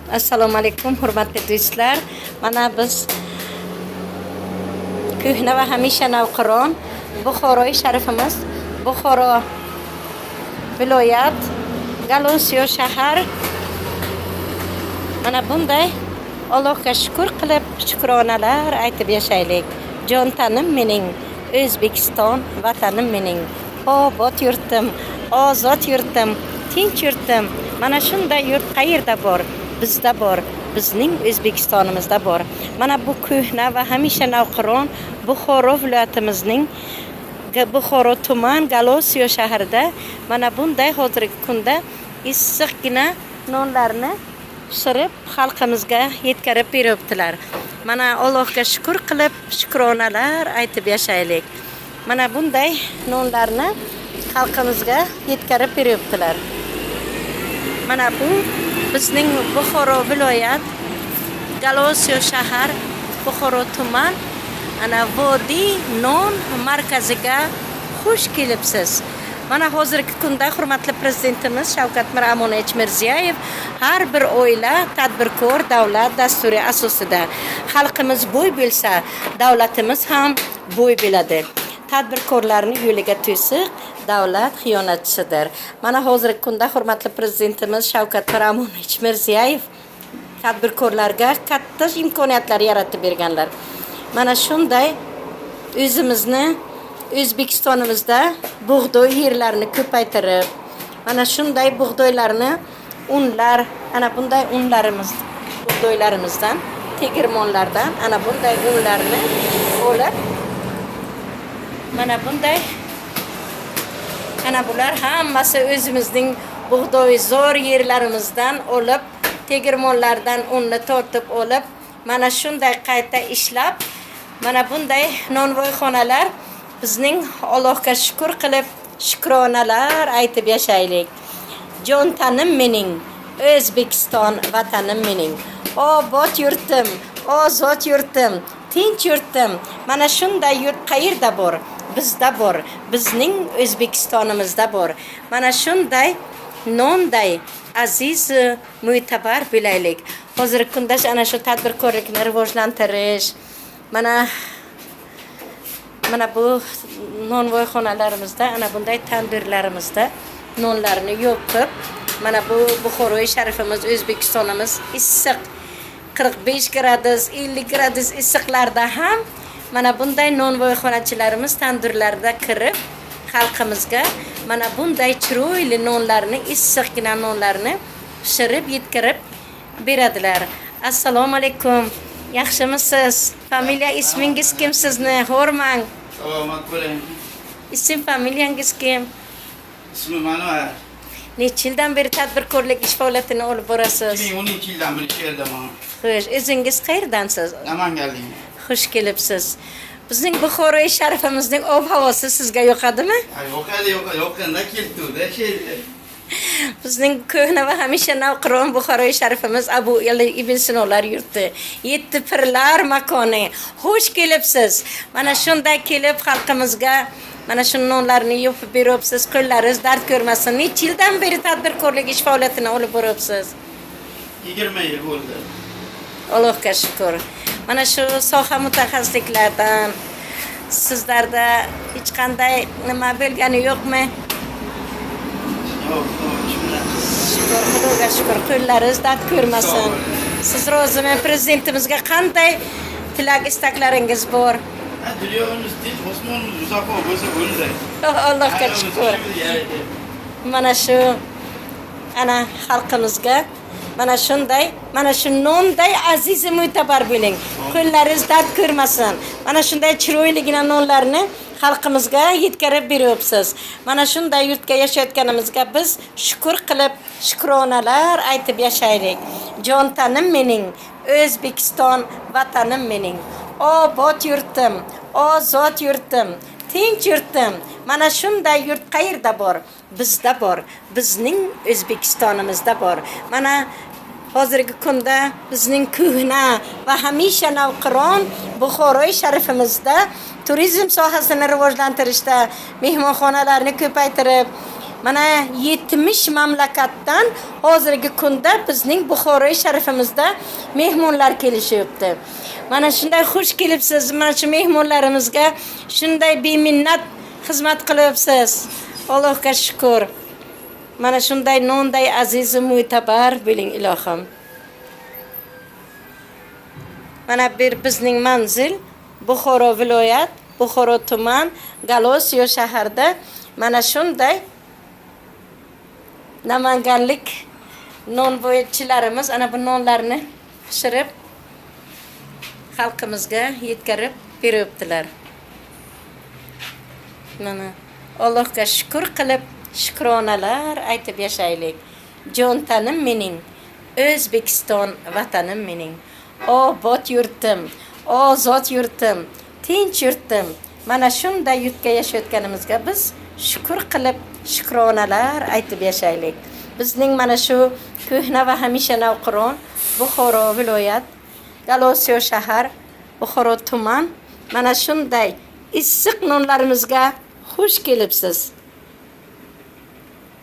Assalomu alaykum, hurmatli do'stlar. Mana biz ko'hna va hamisha navqiron Buxoroy sharifimiz, Buxoro viloyat, Galosiyo shahar. Mana bunday Allohga shukr qilib, shukronalar aytib yashaylik. Jon tanim mening, O'zbekiston vatanim mening. Obod yurtim, ozod yurtim, tinch yurtim. Mana shunday yurt qayerda bor? Bizda bor, bizning O'zbekistonimizda bor. Mana bu ko'hna va hamisha navqiron Buxoro viloyatimizning Buxoro tuman Galosiyo shahrida mana bunday hozirgi kunda issiqgina nonlarni pishirib xalqimizga yetkazib beribdilar. Mana Allohga shukr qilib, shukronalar aytib yashaylik. Mana bunday nonlarni xalqimizga yetkazib beribdilar. Mana bu bizning Buxoro viloyat, Galosiyo shahar, Buxoro tuman ana vodiy non markaziga xush kelibsiz. Mana hozirgi kunda hurmatli prezidentimiz Shavkat Miromonovich Mirziyoyev har bir oila tadbirkor davlat dasturi asosida xalqimiz bo'y bo'lsa, davlatimiz ham bo'y bo'ladi. Tadbirkorlarning yo'liga to'siq davlat xiyonatchisidir. Mana hozirgi kunda hurmatli prezidentimiz Shavkat Miromonovich Mirziyoyev tadbirkorlarga katta imkoniyatlar yaratib berganlar. Mana shunday o'zimizni O'zbekistonimizda bug'doy yerlarini ko'paytirib, mana shunday bug'doylarni unlar, ana bunday unlarimiz, bug'doylarimizdan, tegirmonlardan ana bunday unlarni olib, mana bunday ana bular hammasi o'zimizning bug'doy zo'r yerlarimizdan olib, tegirmonlardan unni tortib olib, mana shunday qayta ishlab, mana bunday nonvoyxonalar bizning Allohga shukr qilib, shukronalar aytib yashaylik. Jon tanim mening, O'zbekiston vatanim mening. Obod yurtim, ozod yurtim, tinch yurtim. Mana shunday yurt qayerda bor? Bizda bor, bizning O'zbekistonimizda bor. Mana shunday nonday aziz mo'tabar bo'laylik. Hozirgi kunda ana shu tadbirkorlikni rivojlantirish, mana bu nonvoyxonalarimizda, ana bunday tandurlarimizda nonlarni yoqib, mana bu Buxoroy sharifimiz, O'zbekistonimiz issiq 45 gradus, 50 gradus issiqlarda ham mana bunday nonvoyxonachilarimiz tandurlarda kirib xalqimizga mana bunday chiroyli nonlarni, issiqgina nonlarni pishirib yetkazib beradilar. Assalomu alaykum. Yaxshimisiz? Familiya ismingiz kim sizni? Xo'rmang. Salomat bo'ling. Ism familiyangiz kim? Ismim Anvar. Necha yildan beri tadbirkorlik ish faoliyatini olib borasiz? 2012 yildan beri shu yerdaman. Xo'sh, o'zingiz qayerdansiz? Namanganlik. Xush kelibsiz. Bizning Buxoro sharifimizning ob-havosi sizga yoqadimi? Yoqanda keldi-da, Bizning ko'hna va hamisha navqiron Buxoro sharifimiz Abu Ali ibn Sinolar yurti, 7 pirlar makoni. Xush kelibsiz. Mana shunday kelib xalqimizga mana shu nonlarni yopib beribsiz, qo'llaringiz dard ko'rmasin. Necha yildan beri tadbirkorlik ish faoliyatini olib boribsiz? 20 yil bo'ldi. Allohga shukr. Mana shu soha mutaxassisliklaridan sizlarda hech qanday nima bo'lgani yo'qmi? Xudoga shukr, qo'llaringiz dard ko'rmasin. Siz rozimi? Prezidentimizga qanday tilak istaklaringiz bor? Dunyomiz tinch, osmonimiz musaffo bo'lsa bo'ldi. Allohga shukr. Mana shu ana xalqimizga mana shunday, mana shu nonday aziz mo'tabar bo'ling. Qo'llaringiz dard ko'rmasin. Mana shunday chiroyligina nonlarni xalqimizga yetkazib beryapsiz. Mana shunday yurtga yashayotganimizga biz shukr qilib, shukronalar aytib yashaylik. Jon tanim mening, O'zbekiston vatanim mening. Obod yurtim, ozod yurtim, tinch yurtim. Mana shunday yurt qayerda bor? Bizda bor, bizning O'zbekistonimizda bor. Mana hozirgi kunda bizning ko'hna va hamisha navqiron Buxoro sharifimizda turizm sohasini rivojlantirishda, mehmonxonalarni ko'paytirib, Mana 70 mamlakatdan hozirgi kunda bizning Buxoro sharifimizda mehmonlar kelishyapti. Mana shunday xush kelibsiz. Mana shu mehmonlarimizga shunday beminnat xizmat qilyapsiz. Allohga shukr. Mana shunday nonday aziz va mo'tabar bo'ling ilohim. Mana bir bizning manzil Buxoro viloyat, Buxoro tuman, Galosiyo shaharda mana shunday namanganlik non bo'ychilarimiz ana bu nonlarni pishirib xalqimizga yetkazib beryaptilar. Mana Allohga shukr qilib, shukronalar aytib yashaylik. Jon tanim mening, O'zbekiston vatanim mening. Obod yurtim, ozod yurtim, tinch yurtim. Mana shunday yurtga yashayotganimizga biz shukr qilib, shukronalar aytib yashaylik. Bizning mana shu ko'hna va hamisha navqiron Buxoro viloyat, Galosiyo shahar, Buxoro tuman mana shunday issiq nonlarimizga xush kelibsiz.